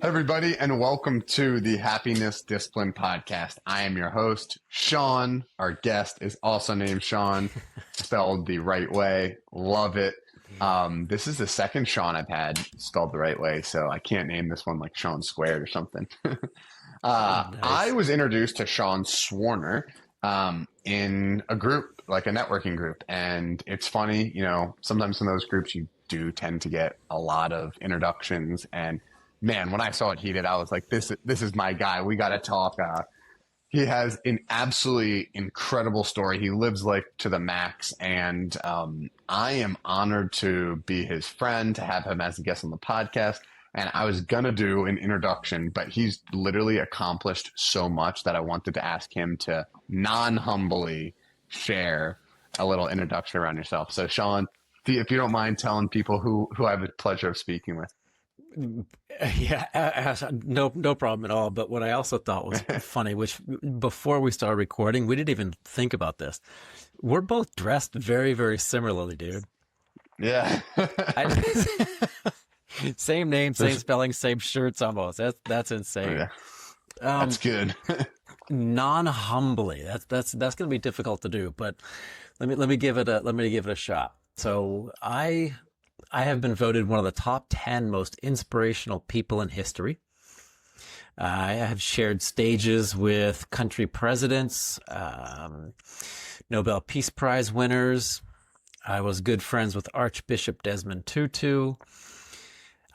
everybody, and welcome to the Happiness Discipline Podcast. I am your host, Sean. Our guest is also named Sean, spelled the right way. Love it. This is the second Sean I've had spelled the right way, so I can't name this one like Sean Squared or something. Nice. I was introduced to Sean Swarner in a group, like a networking group, and it's funny, sometimes in those groups you do tend to get a lot of introductions, and man, when I saw it heated, I was like, this is my guy. We got to talk. He has an absolutely incredible story. He lives life to the max, and I am honored to be his friend, to have him as a guest on the podcast. And I was going to do an introduction, but he's literally accomplished so much that I wanted to ask him to non-humbly share a little introduction around yourself. So, Sean, if you don't mind telling people who I have the pleasure of speaking with. Yeah, no problem at all. But what I also thought was funny, which before we started recording, we didn't even think about this. We're both dressed very, very similarly, dude. Yeah. Same name, same spelling, same shirts almost. That's insane. Yeah. That's good. Non-humbly. That's going to be difficult to do, but let me give it a shot. So I have been voted one of the top 10 most inspirational people in history. I have shared stages with country presidents, Nobel Peace Prize winners. I was good friends with Archbishop Desmond Tutu.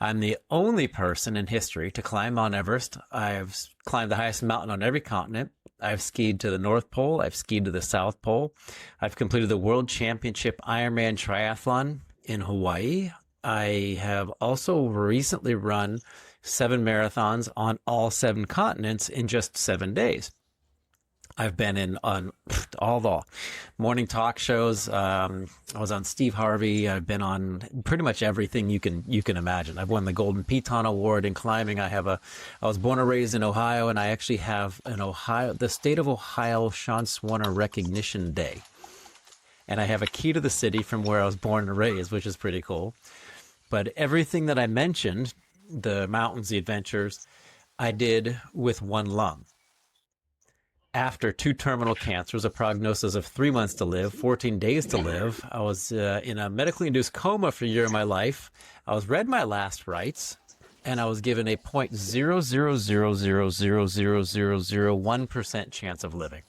I'm the only person in history to climb Mount Everest. I've climbed the highest mountain on every continent. I've skied to the North Pole. I've skied to the South Pole. I've completed the World Championship Ironman triathlon in Hawaii. I have also recently run 7 marathons on all 7 continents in just 7 days. I've been on all the morning talk shows. I was on Steve Harvey. I've been on pretty much everything you can imagine. I've won the Golden Piton Award in climbing. I was born and raised in Ohio, and I actually have the state of Ohio Sean Swarner Recognition Day. And I have a key to the city from where I was born and raised, which is pretty cool. But everything that I mentioned, the mountains, the adventures, I did with one lung. After 2 terminal cancers, a prognosis of 3 months to live, 14 days to live, I was in a medically induced coma for a year of my life. I was read my last rites, and I was given a 0.000000001% chance of living.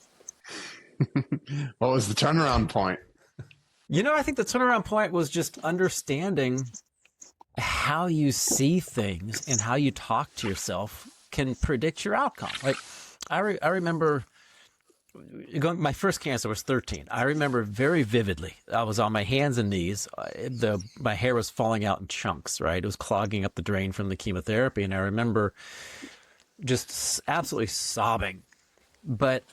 What was the turnaround point? I think the turnaround point was just understanding how you see things and how you talk to yourself can predict your outcome. Like, I remember my first cancer was 13. I remember very vividly. I was on my hands and knees. My hair was falling out in chunks, right? It was clogging up the drain from the chemotherapy. And I remember just absolutely sobbing. But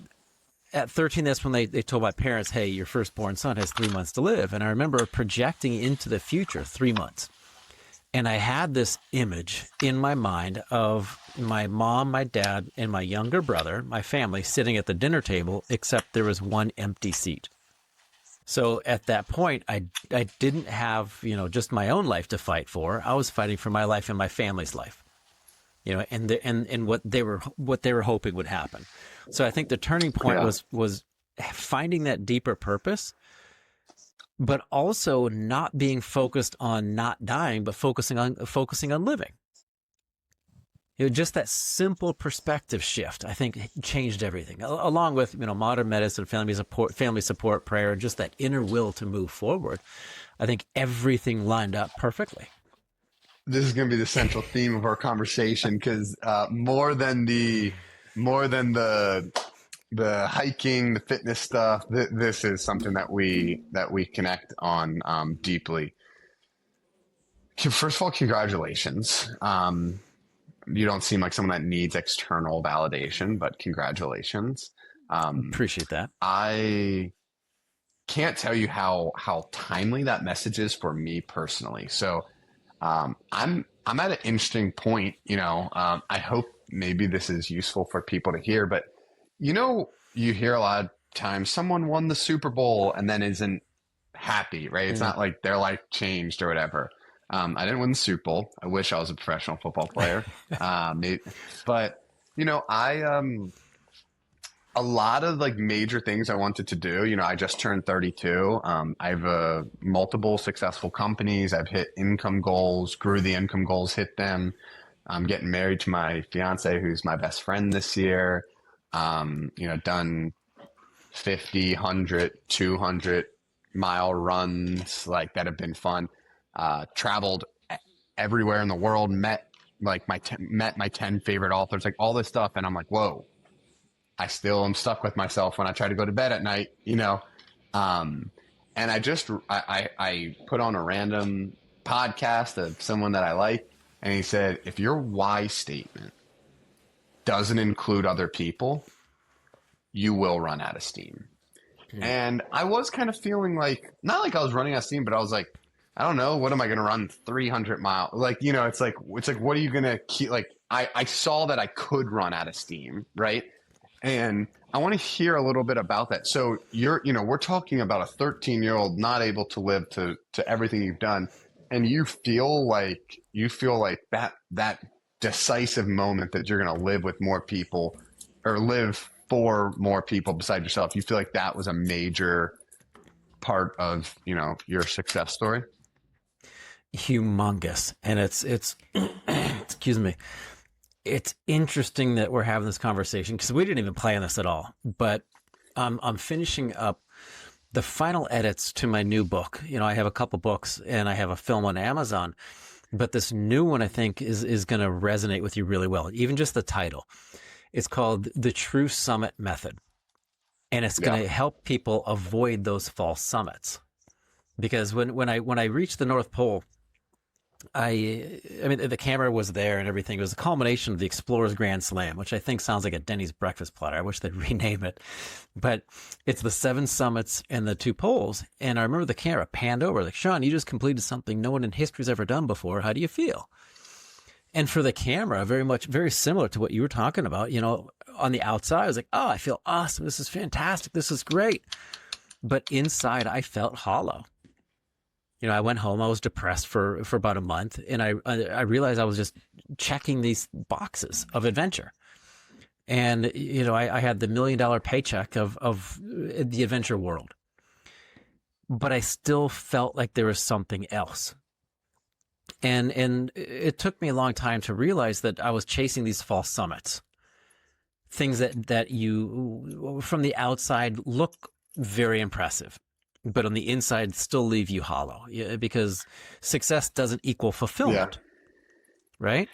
at 13, that's when they told my parents, hey, your firstborn son has 3 months to live. And I remember projecting into the future 3 months. And I had this image in my mind of my mom, my dad, and my younger brother, my family, sitting at the dinner table, except there was one empty seat. So at that point, I didn't have, just my own life to fight for. I was fighting for my life and my family's life, and what they were hoping would happen. So I think the turning point was finding that deeper purpose, but also not being focused on not dying, but focusing on living. Just that simple perspective shift, I think, changed everything. Along with modern medicine, family support, prayer, just that inner will to move forward. I think everything lined up perfectly. This is going to be the central theme of our conversation, because more than the hiking, the fitness stuff, this is something that we connect on deeply. First of all, congratulations. You don't seem like someone that needs external validation, but congratulations. Appreciate that. I can't tell you how timely that message is for me personally. So I'm at an interesting point. I hope maybe this is useful for people to hear, but you hear a lot of times someone won the Super Bowl and then isn't happy, right? It's not like their life changed or whatever. I didn't win the Super Bowl. I wish I was a professional football player. But a lot of like major things I wanted to do. I just turned 32. I have multiple successful companies. I've hit income goals, grew the income goals, hit them. I'm getting married to my fiance, who's my best friend this year. Done 50, 100, 200-mile runs like that have been fun. Traveled everywhere in the world, met my 10 favorite authors, like all this stuff. And I'm like, whoa, I still am stuck with myself when I try to go to bed at night, and I put on a random podcast of someone that I like. And he said, if your why statement doesn't include other people, you will run out of steam. Mm. And I was kind of feeling like, not like I was running out of steam, but I was like, I don't know, what am I going to run 300 miles? Like, it's like, what are you going to keep? Like, I saw that I could run out of steam. Right. And I want to hear a little bit about that. So we're talking about a 13-year-old not able to live to everything you've done. And you feel like that decisive moment that you're going to live with more people or live for more people beside yourself. You feel like that was a major part of, your success story. Humongous. And it's excuse me. It's interesting that we're having this conversation because we didn't even plan this at all, but I'm finishing up the final edits to my new book. I have a couple books and I have a film on Amazon, but this new one I think is going to resonate with you really well. Even just the title. It's called The True Summit Method. And it's going to help people avoid those false summits. Because when I reached the North Pole, I mean, the camera was there and everything. It was a culmination of the Explorer's Grand Slam, which I think sounds like a Denny's breakfast platter. I wish they'd rename it. But it's the 7 summits and the 2 poles. And I remember the camera panned over, like, Sean, you just completed something no one in history's ever done before. How do you feel? And for the camera, very similar to what you were talking about, on the outside, I was like, oh, I feel awesome. This is fantastic. This is great. But inside, I felt hollow. I went home, I was depressed for about a month, and I realized I was just checking these boxes of adventure. And, I had the $1 million paycheck of the adventure world, but I still felt like there was something else. And it took me a long time to realize that I was chasing these false summits, things that you, from the outside, look very impressive, but on the inside still leave you hollow, because success doesn't equal fulfillment, right?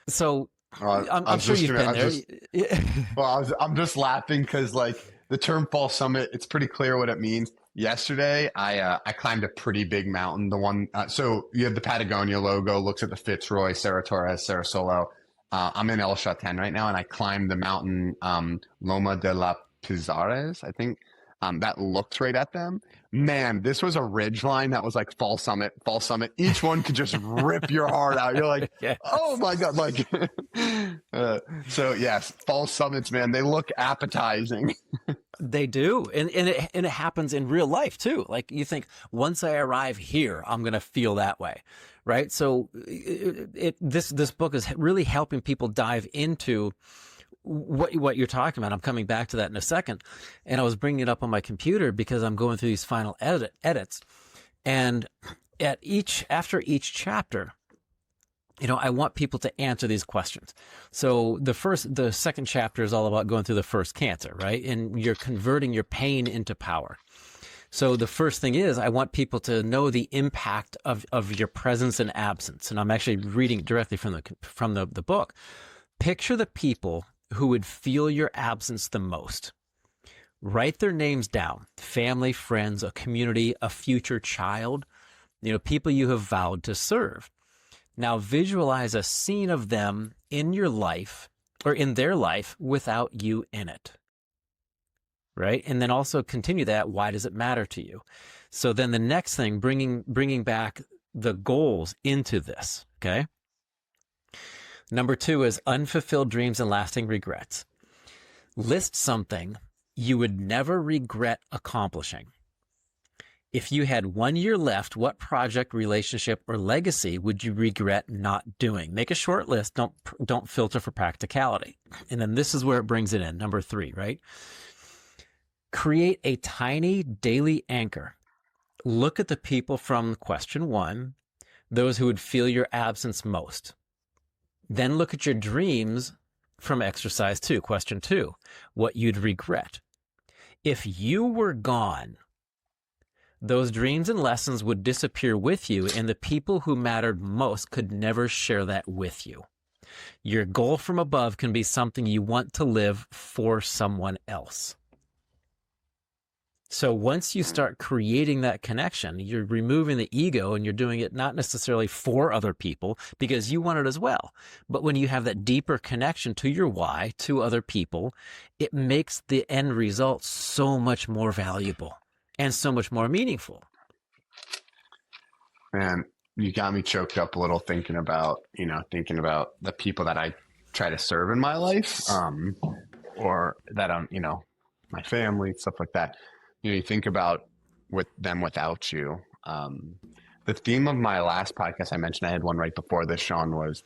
So I'm sure you've been there. I'm just laughing because like the term false summit, it's pretty clear what it means. Yesterday, I climbed a pretty big mountain. The one, so you have the Patagonia logo, looks at the Fitzroy, Cerro Torres, Cerro Solo. I'm in El Chaten right now, and I climbed the mountain Loma de la Pizares, I think. That looked right at them. Man, this was a ridge line that was like false summit. Each one could just rip your heart out. You're like, yes. Oh my God. Like, so yes, false summits, man, they look appetizing. They do. And it happens in real life too. Like you think once I arrive here, I'm going to feel that way. Right. So this book is really helping people dive into what you're talking about. I'm coming back to that in a second. And I was bringing it up on my computer because I'm going through these final edits. And after each chapter, I want people to answer these questions. So the second chapter is all about going through the first cancer, right? And you're converting your pain into power. So the first thing is I want people to know the impact of your presence and absence. And I'm actually reading directly from the book. Picture the people who would feel your absence the most. Write their names down: family, friends, a community, a future child, people you have vowed to serve. Now visualize a scene of them in your life or in their life without you in it. Right? And then also continue that. Why does it matter to you? So then the next thing, bringing back the goals into this. Okay. Number 2 is unfulfilled dreams and lasting regrets. List something you would never regret accomplishing If you had 1 year left, what project, relationship, or legacy would you regret not doing? Make a short list. Don't filter for practicality. And then this is where it brings it in. Number 3, right? Create a tiny daily anchor. Look at the people from question 1, those who would feel your absence most. Then look at your dreams from exercise 2, question 2, what you'd regret. If you were gone, those dreams and lessons would disappear with you, and the people who mattered most could never share that with you. Your goal from above can be something you want to live for someone else. So once you start creating that connection, you're removing the ego, and you're doing it not necessarily for other people because you want it as well. But when you have that deeper connection to your why, to other people, it makes the end result so much more valuable and so much more meaningful. Man, you got me choked up a little thinking about the people that I try to serve in my life, or that I'm, my family, stuff like that. You think about with them without you. The theme of my last podcast, I mentioned I had one right before this, Sean, was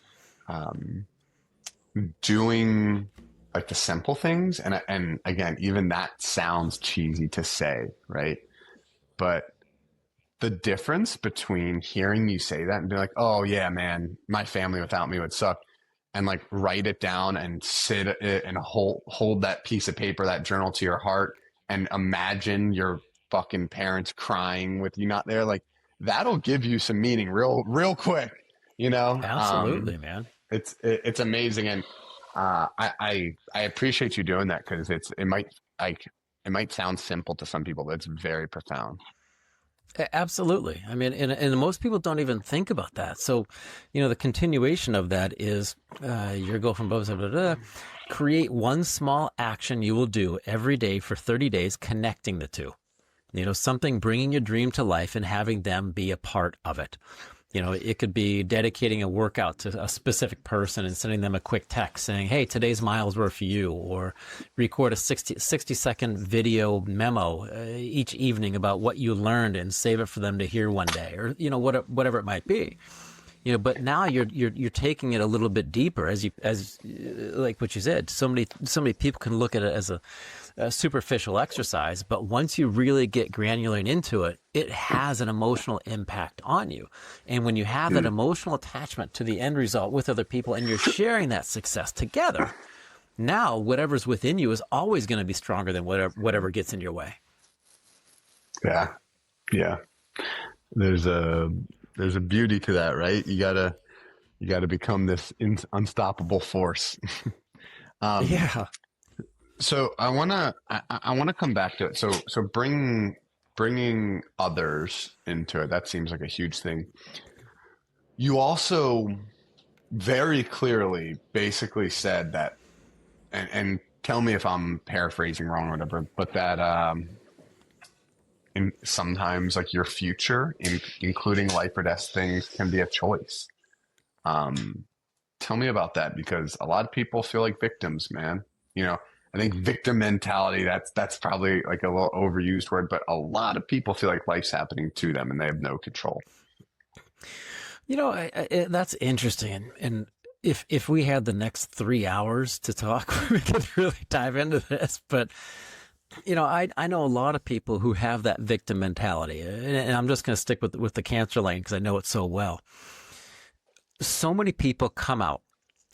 doing like the simple things. And again, even that sounds cheesy to say, right? But the difference between hearing you say that and be like, oh yeah, man, my family without me would suck. And like write it down and sit it and hold that piece of paper, that journal to your heart, and imagine your fucking parents crying with you not there. Like that'll give you some meaning real quick, Absolutely, man. It's amazing. And I appreciate you doing that, because it might sound simple to some people, but it's very profound. Absolutely. I mean, and most people don't even think about that. So, the continuation of that is your goal from above, create one small action you will do every day for 30 days, connecting the two. Something bringing your dream to life and having them be a part of it. It could be dedicating a workout to a specific person and sending them a quick text saying, hey, today's miles were for you, or record a 60-second video memo each evening about what you learned and save it for them to hear one day, or, whatever it might be. But now you're taking it a little bit deeper, as like what you said. So many people can look at it as a superficial exercise, but once you really get granular into it, it has an emotional impact on you. And when you have that emotional attachment to the end result with other people, and you're sharing that success together, now whatever's within you is always going to be stronger than whatever gets in your way. Yeah. There's a beauty to that, right? You gotta become this unstoppable force. Yeah. So I wanna come back to it. So bringing others into it, that seems like a huge thing. You also very clearly basically said that, and tell me if I'm paraphrasing wrong or whatever, but that and sometimes like your future, including life or death things, can be a choice. Tell me about that, because a lot of people feel like victims, man. I think victim mentality, that's probably like a little overused word, but a lot of people feel like life's happening to them and they have no control. That's interesting. And if we had the next 3 hours to talk, we could really dive into this. But I know a lot of people who have that victim mentality, and I'm just going to stick with the cancer lane because I know it so well. So many people come out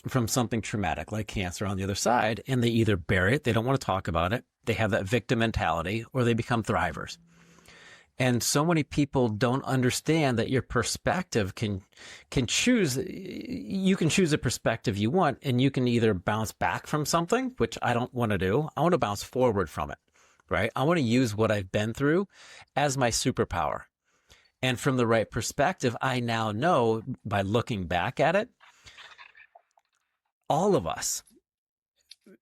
from something traumatic like cancer on the other side, and they either bury it, they don't want to talk about it, they have that victim mentality, or they become thrivers. And so many people don't understand that your perspective can choose. You can choose a perspective you want, and you can either bounce back from something, which I don't want to do. I want to bounce forward from it, right? I want to use what I've been through as my superpower. And from the right perspective, I now know by looking back at it, all of us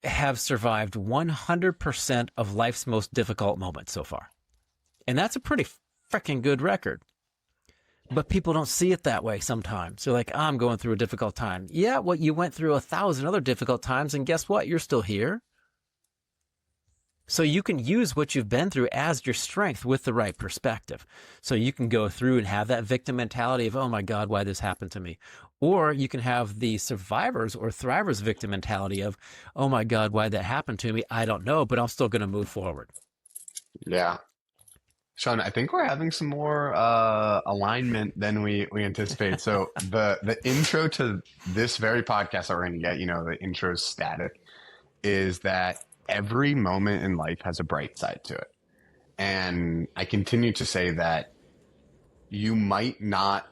have survived 100% of life's most difficult moments so far. And that's a pretty freaking good record. But people don't see it that way sometimes. They're like, I'm going through a difficult time. Yeah, well, you went through 1,000 other difficult times, and guess what? You're still here. So you can use what you've been through as your strength with the right perspective. So you can go through and have that victim mentality of, oh my God, why this happened to me? Or you can have the survivors or thrivers victim mentality of, oh my God, why that happened to me? I don't know, but I'm still going to move forward. Yeah. Sean, I think we're having some more alignment than we anticipate. So the intro to this very podcast that we're going to get, the intro is static, is that every moment in life has a bright side to it. And I continue to say that you might not,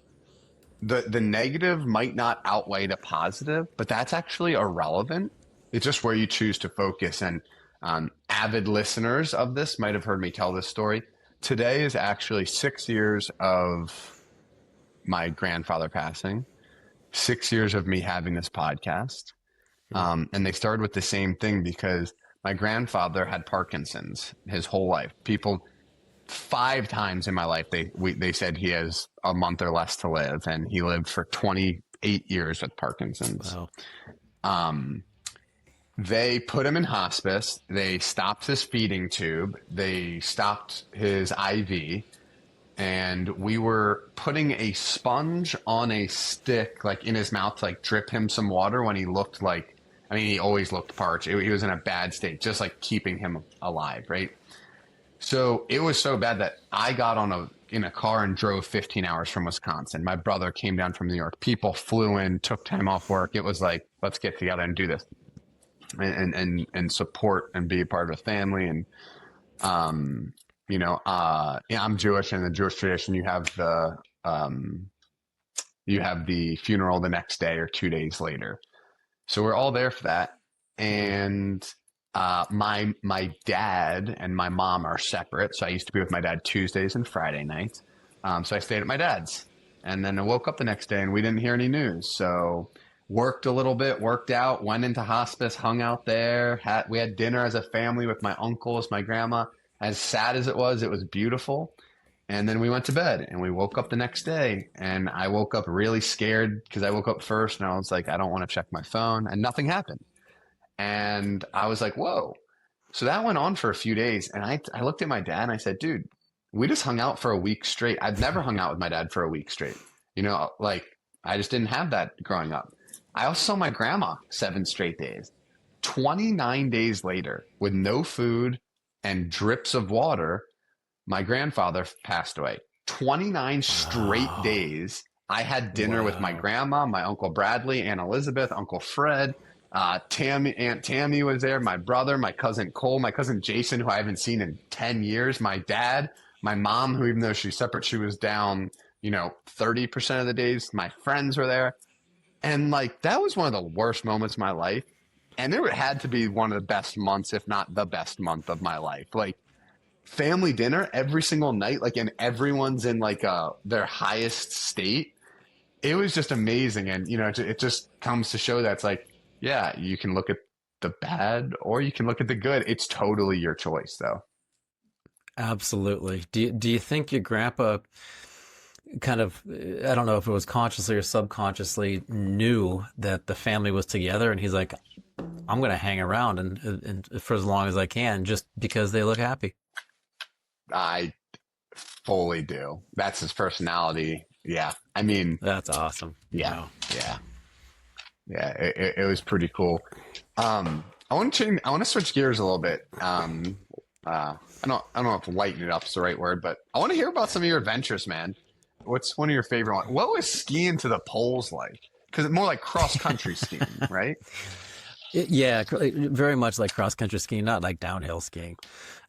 the negative might not outweigh the positive, but that's actually irrelevant. It's just where you choose to focus. And avid listeners of this might have heard me tell this story. Today is actually 6 years of my grandfather passing, 6 years of me having this podcast. And they started with the same thing because my grandfather had Parkinson's his whole life. People 5 times in my life, they said he has a month or less to live, and he lived for 28 years with Parkinson's. Wow. They put him in hospice. They stopped his feeding tube. They stopped his IV. And we were putting a sponge on a stick, like in his mouth, to like drip him some water when he looked like, he always looked parched. He was in a bad state, just like keeping him alive, right? So it was so bad that I got in a car and drove 15 hours from Wisconsin. My brother came down from New York. People flew in, took time off work. It was like, let's get together and do this. And support and be a part of a family. And, I'm Jewish, and in the Jewish tradition, you have the funeral the next day or 2 days later. So we're all there for that. And, my dad and my mom are separate. So I used to be with my dad Tuesdays and Friday nights. So I stayed at my dad's, and then I woke up the next day and we didn't hear any news. So worked a little bit, worked out, went into hospice, hung out there. We had dinner as a family with my uncles, my grandma. As sad as it was beautiful. And then we went to bed, and we woke up the next day, and I woke up really scared because I woke up first, and I was like, I don't want to check my phone, and nothing happened. And I was like, whoa. So that went on for a few days, and I looked at my dad and I said, dude, we just hung out for a week straight. I've never hung out with my dad for a week straight. I just didn't have that growing up. I also saw my grandma 7 straight days. 29 days later, with no food and drips of water, my grandfather passed away. 29 straight days. I had dinner with my grandma, my Uncle Bradley, Aunt Elizabeth, Uncle Fred, Aunt Tammy was there, my brother, my cousin Cole, my cousin Jason, who I haven't seen in 10 years, my dad, my mom, who even though she's separate, she was down, 30% of the days. My friends were there. And that was one of the worst moments of my life. And it had to be one of the best months, if not the best month of my life. Family dinner every single night, and everyone's in their highest state. It was just amazing. And, it just comes to show that it's yeah, you can look at the bad or you can look at the good. It's totally your choice, though. Absolutely. Do you think your grandpa kind of, I don't know if it was consciously or subconsciously, knew that the family was together, and he's like, I'm going to hang around and for as long as I can just because they look happy? I fully do. That's his personality. Yeah. That's awesome. Yeah. Wow. Yeah. Yeah. It was pretty cool. I want to switch gears a little bit. I don't know if lighten it up is the right word, but I want to hear about some of your adventures, man. What's one of your favorite ones? What was skiing to the poles like? Because it's more like cross-country skiing, right? Yeah, very much like cross-country skiing, not like downhill skiing.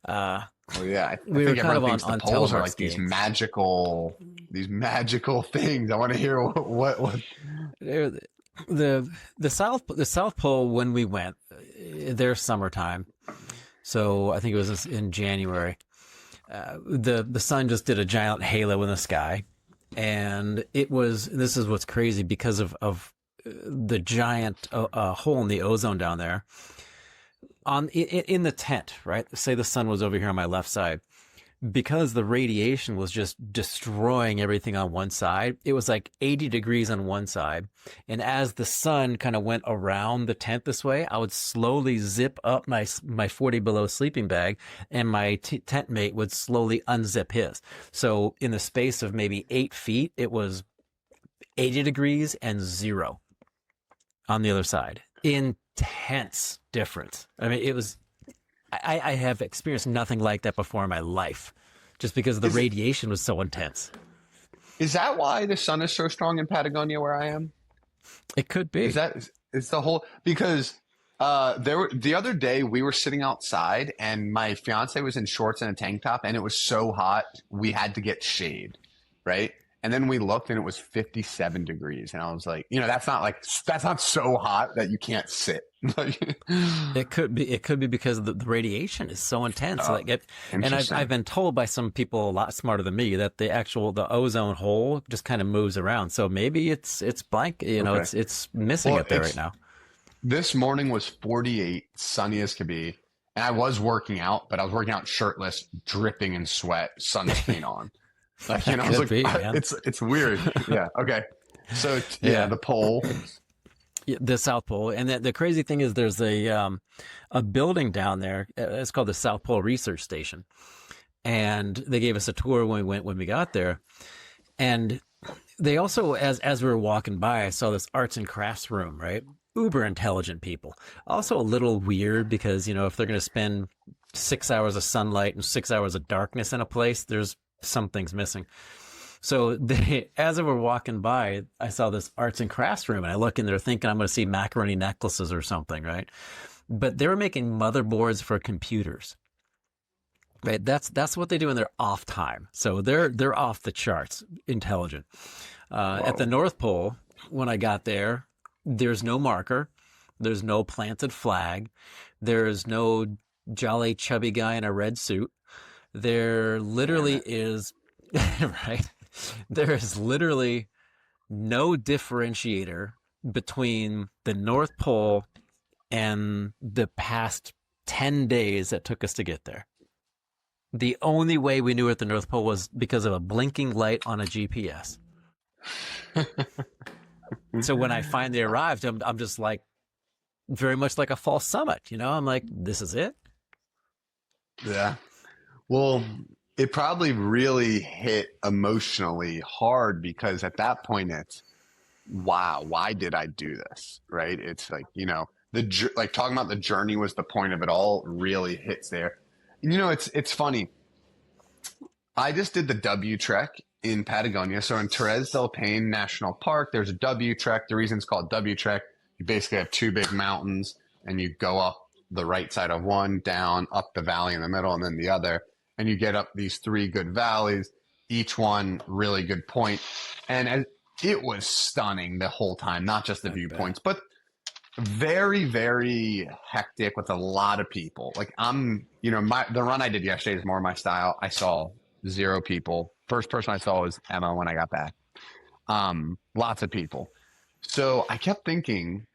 Oh yeah, I we think were kind of everyone thinks on the poles are like skiing. these magical things. I want to hear what. The South Pole, when we went, there's summertime, so I think it was in January. The sun just did a giant halo in the sky, and this is what's crazy because of the giant hole in the ozone down there. In the tent, right? Say the sun was over here on my left side. because the radiation was just destroying everything on one side. It was like 80 degrees on one side. And as the sun kind of went around the tent this way, I would slowly zip up my 40 below sleeping bag, and my tent mate would slowly unzip his. So in the space of maybe 8 feet, it was 80 degrees and 0 on the other side. Intense difference. I mean, it was, I have experienced nothing like that before in my life, just because the radiation was so intense. Is that why the sun is so strong in Patagonia where I am? It could be. It's the whole, because the other day we were sitting outside and my fiance was in shorts and a tank top, and it was so hot we had to get shade, right? And then we looked and it was 57 degrees. And I was like, that's not so hot that you can't sit. It could be because the radiation is so intense. And I've been told by some people a lot smarter than me that the ozone hole just kind of moves around. So maybe it's blank, okay. It's missing it there right now. This morning was 48, sunny as could be. And I was working out, but I was working out shirtless, dripping in sweat, sunscreen on. I was like, it's weird. Yeah. Okay. So the pole, the South Pole, and the crazy thing is, there's a building down there. It's called the South Pole Research Station, and they gave us a tour when we got there. And they also, as we were walking by, I saw this arts and crafts room. Right, uber intelligent people. Also a little weird because if they're going to spend 6 hours of sunlight and 6 hours of darkness in a place, there's something's missing. So as we were walking by, I saw this arts and crafts room, and I look in there thinking I'm going to see macaroni necklaces or something, right? But they were making motherboards for computers. Right? That's what they do in their off time. So they're off the charts intelligent. At the North Pole, when I got there, there's no marker, there's no planted flag, there's no jolly chubby guy in a red suit. There literally is, right? There is literally no differentiator between the North Pole and the past 10 days that took us to get there. The only way we knew at the North Pole was because of a blinking light on a GPS. So when I finally arrived, I'm just like, very much like a false summit, I'm like, this is it? Yeah. Well, it probably really hit emotionally hard, because at that point it's, wow, why did I do this? Right? It's like, talking about the journey was the point of it all really hits there. It's funny. I just did the W Trek in Patagonia. So in Torres del Paine National Park, there's a W Trek. The reason it's called W Trek, you basically have two big mountains and you go up the right side of one, down, up the valley in the middle, and then the other. And you get up these 3 good valleys, each one really good point. And it was stunning the whole time, not just the viewpoints, but very, very hectic with a lot of people. Like the run I did yesterday is more my style. I saw 0 people. First person I saw was Emma when I got back. Lots of people. So I kept thinking,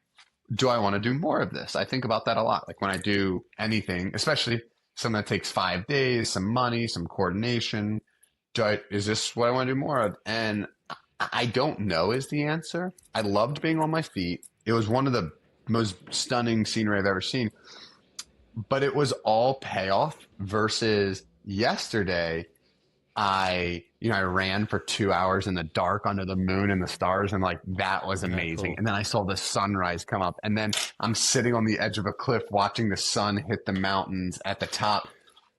do I want to do more of this? I think about that a lot. Like when I do anything, especially something that takes 5 days, some money, some coordination. Is this what I want to do more of? And I don't know is the answer. I loved being on my feet. It was one of the most stunning scenery I've ever seen. But it was all payoff versus yesterday. I ran for 2 hours in the dark under the moon and the stars, and like that was amazing. Cool. And then I saw the sunrise come up, and then I'm sitting on the edge of a cliff watching the sun hit the mountains at the top,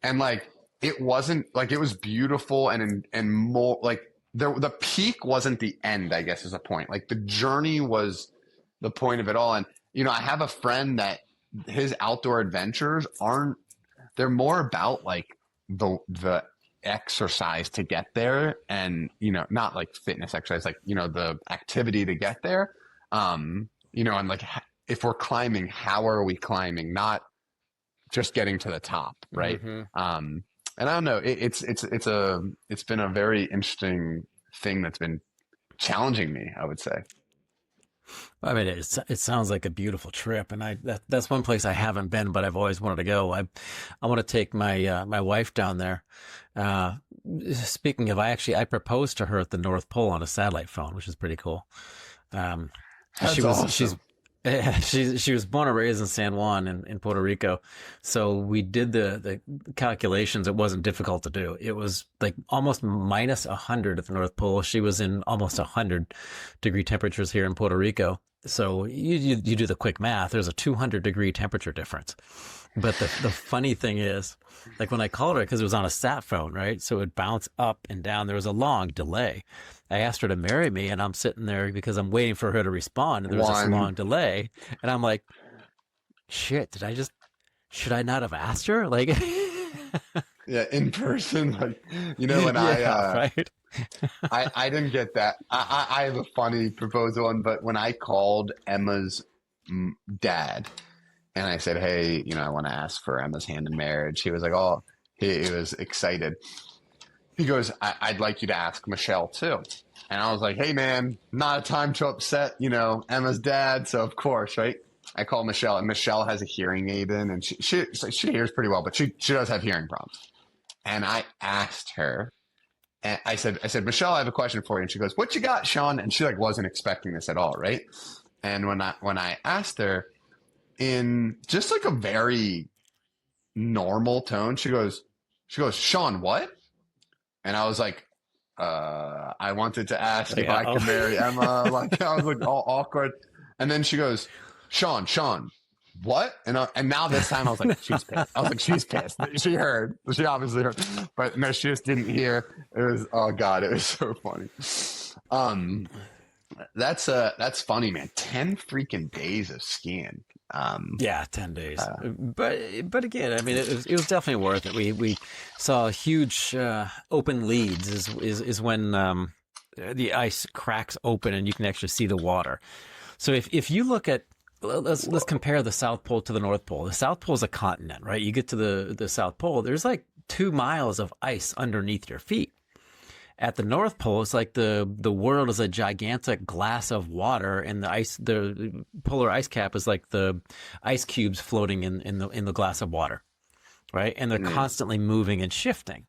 and like it wasn't like, it was beautiful and more like the peak wasn't the end, I guess is a point. Like the journey was the point of it all. And I have a friend that his outdoor adventures they're more about like the exercise to get there, and not like fitness exercise, like the activity to get there, and like if we're climbing, how are we climbing, not just getting to the top, right? Mm-hmm. And I don't know, it's been a very interesting thing that's been challenging me, I would say. I mean, it sounds like a beautiful trip, and that's one place I haven't been, but I've always wanted to go. I want to take my wife down there. Uh, Speaking of, I proposed to her at the North Pole on a satellite phone, which is pretty cool. Um, That's she's awesome. she was born and raised in San Juan in Puerto Rico, so we did the calculations. It wasn't difficult to do. It was like almost minus 100 at the North Pole. She was in almost 100-degree temperatures here in Puerto Rico. So you do the quick math. There's a 200-degree temperature difference. But the funny thing is, like when I called her, because it was on a sat phone, right? So it would bounce up and down. There was a long delay. I asked her to marry me, and I'm sitting there because I'm waiting for her to respond, and there was this One, long delay. And I'm like, shit, should I not have asked her? Like, yeah, in person, like, when yeah, right. I didn't get that. I have a funny proposal one, but when I called Emma's dad and I said, hey, I want to ask for Emma's hand in marriage, he was like, oh, he was excited. He goes, I'd like you to ask Michelle too. And I was like, hey man, not a time to upset, Emma's dad. So of course, right? I call Michelle, and Michelle has a hearing aid in, and she hears pretty well, but she does have hearing problems. And I asked her, and I said, Michelle, I have a question for you. And she goes, what you got, Sean? And she like wasn't expecting this at all, right? And when I asked her in just like a very normal tone, she goes, Sean, what? And I was like, I wanted to ask if I could marry Emma. Like I was like all awkward. And then she goes, Sean, what? And now this time I was like, she's pissed. I was like, she's pissed. She heard. She obviously heard. But no, she just didn't hear. It was, oh God, it was so funny. That's funny, man. 10 freaking days of skiing. Yeah, 10 days. But again, I mean, it was definitely worth it. We saw huge open leads is when the ice cracks open and you can actually see the water. So if you look at let's compare the South Pole to the North Pole. The South Pole is a continent, right? You get to the South Pole, there's like 2 miles of ice underneath your feet. At the North Pole, it's like the world is a gigantic glass of water, and the polar ice cap is like the ice cubes floating in the glass of water, right? And they're constantly moving and shifting.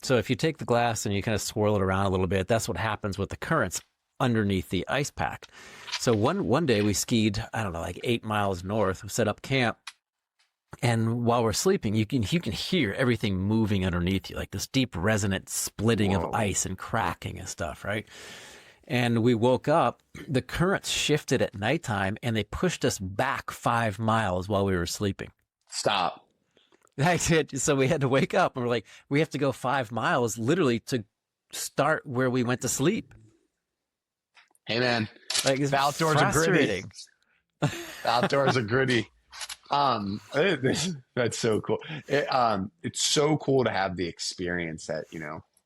So if you take the glass and you kind of swirl it around a little bit, that's what happens with the currents underneath the ice pack. So one day we skied, I don't know, like 8 miles north, we set up camp. And while we're sleeping, you can hear everything moving underneath you, like this deep resonant splitting of ice and cracking and stuff, right? And we woke up, the currents shifted at nighttime, and they pushed us back 5 miles while we were sleeping. Stop. So we had to wake up, and we're like, we have to go 5 miles literally to start where we went to sleep. Hey man, Like, it's outdoors are gritty. Outdoors are gritty. That's so cool. It's so cool to have the experience that,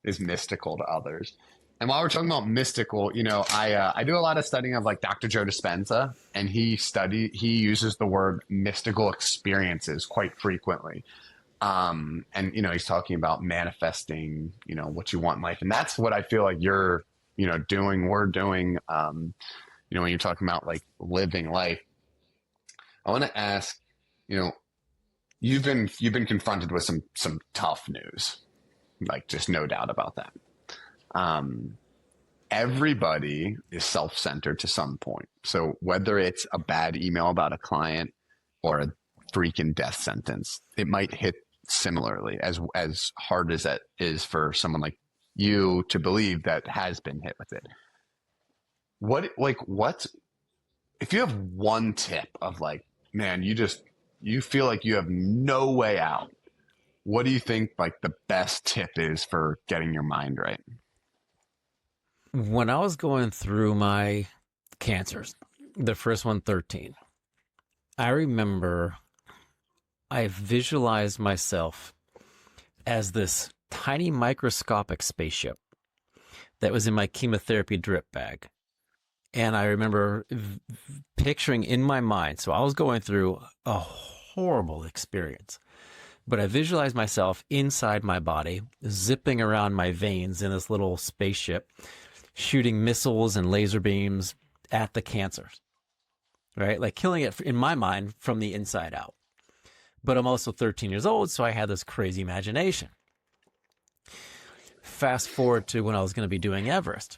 is mystical to others. And while we're talking about mystical, I do a lot of studying of like Dr. Joe Dispenza, and he uses the word mystical experiences quite frequently. And, he's talking about manifesting, what you want in life. And that's what I feel like we're doing, when you're talking about like living life. I want to ask, you've been confronted with some tough news, like just no doubt about that. Everybody is self-centered to some point. So whether it's a bad email about a client or a freaking death sentence, it might hit similarly as hard as that is for someone like you to believe that has been hit with it. What if you have one tip of like, man, you feel like you have no way out, what do you think like the best tip is for getting your mind right? When I was going through my cancers, the first one, 13, I remember I visualized myself as this tiny microscopic spaceship that was in my chemotherapy drip bag. And I remember picturing in my mind, so I was going through a horrible experience, but I visualized myself inside my body, zipping around my veins in this little spaceship, shooting missiles and laser beams at the cancers. right? Like killing it in my mind from the inside out. But I'm also 13 years old, so I had this crazy imagination. Fast forward to when I was going to be doing Everest.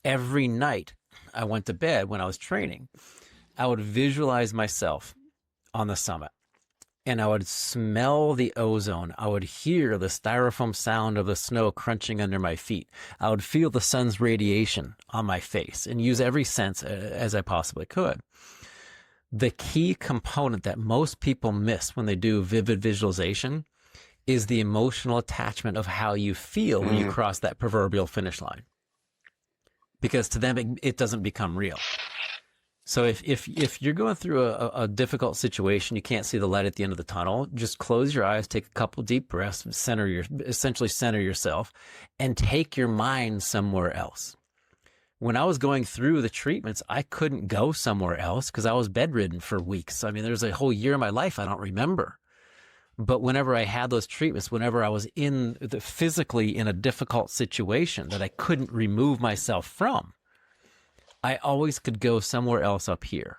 Every night I went to bed when I was training, I would visualize myself on the summit, and I would smell the ozone. I would hear the styrofoam sound of the snow crunching under my feet. I would feel the sun's radiation on my face and use every sense as I possibly could. The key component that most people miss when they do vivid visualization is the emotional attachment of how you feel when you cross that proverbial finish line. Because to them, it doesn't become real. So if you're going through a difficult situation, you can't see the light at the end of the tunnel, just close your eyes, take a couple deep breaths, essentially center yourself, and take your mind somewhere else. When I was going through the treatments, I couldn't go somewhere else because I was bedridden for weeks. I mean, there's a whole year of my life I don't remember. But whenever I had those treatments, whenever I was physically in a difficult situation that I couldn't remove myself from, I always could go somewhere else up here.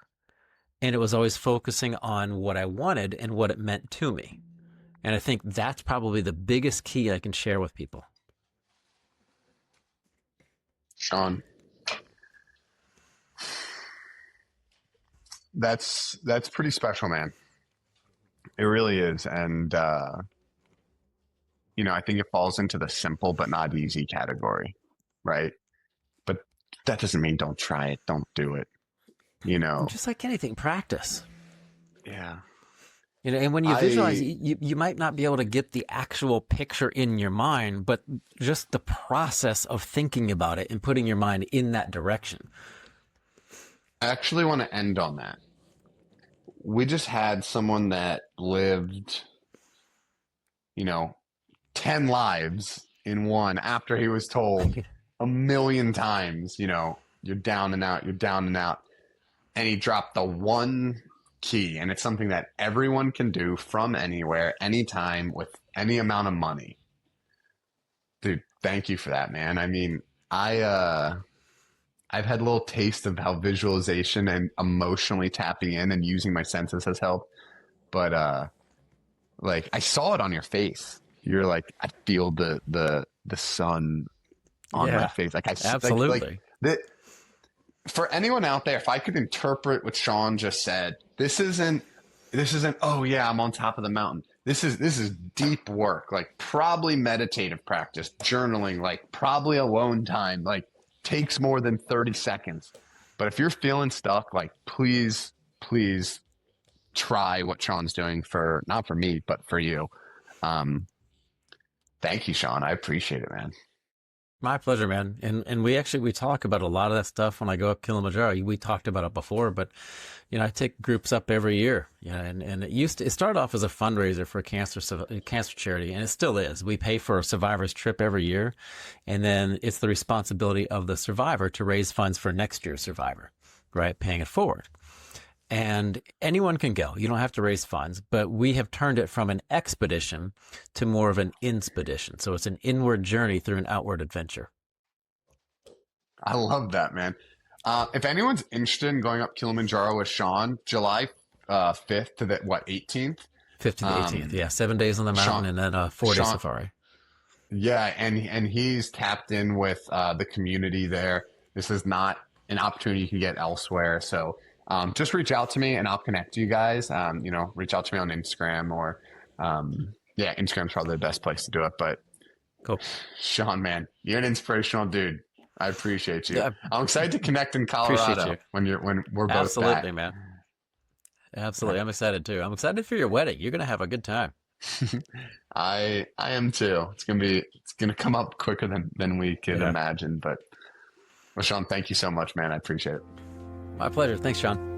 And it was always focusing on what I wanted and what it meant to me. And I think that's probably the biggest key I can share with people. Sean, that's pretty special, man. It really is. And, you know, I think it falls into the simple but not easy category, right? But that doesn't mean don't try it, don't do it, you know? Just like anything, practice. Yeah. You know, and when you visualize, you might not be able to get the actual picture in your mind, but just the process of thinking about it and putting your mind in that direction. I actually want to end on that. We just had someone that lived, you know, 10 lives in one after he was told a million times, you know, you're down and out, you're down and out. And he dropped the one key, and it's something that everyone can do from anywhere, anytime, with any amount of money. Dude, thank you for that, man. I mean, I've had a little taste of how visualization and emotionally tapping in and using my senses has helped. But like I saw it on your face. You're like, I feel the sun on my face. Like absolutely. For anyone out there, if I could interpret what Sean just said, this isn't, oh yeah, I'm on top of the mountain. This is deep work, like probably meditative practice, journaling, like probably alone time, like takes more than 30 seconds. But if you're feeling stuck, like please try what Sean's doing, for not for me, but for you. Thank you, Sean. I appreciate it, man. My pleasure, man. And we talk about a lot of that stuff when I go up Kilimanjaro. We talked about it before, but you know, I take groups up every year. Yeah, and it started off as a fundraiser for a cancer charity, and it still is. We pay for a survivor's trip every year, and then it's the responsibility of the survivor to raise funds for next year's survivor, right? Paying it forward. And anyone can go. You don't have to raise funds, but we have turned it from an expedition to more of an inspedition. So it's an inward journey through an outward adventure. I love that, man. If anyone's interested in going up Kilimanjaro with Sean, July 5th to the 18th? 5th to the 18th, yeah. 7 days on the mountain, Sean, and then a 4-day safari. Yeah, and he's tapped in with the community there. This is not an opportunity you can get elsewhere. So just reach out to me and I'll connect you guys. You know, reach out to me on Instagram or, yeah, Instagram's probably the best place to do it. But cool. Sean, man, you're an inspirational dude. I appreciate you. Yeah, I'm excited to connect in Colorado when we're both absolutely, back. man. Absolutely, I'm excited too. I'm excited for your wedding. You're gonna have a good time. I am too. It's gonna come up quicker than we could imagine. But well, Sean, thank you so much, man. I appreciate it. My pleasure. Thanks, Sean.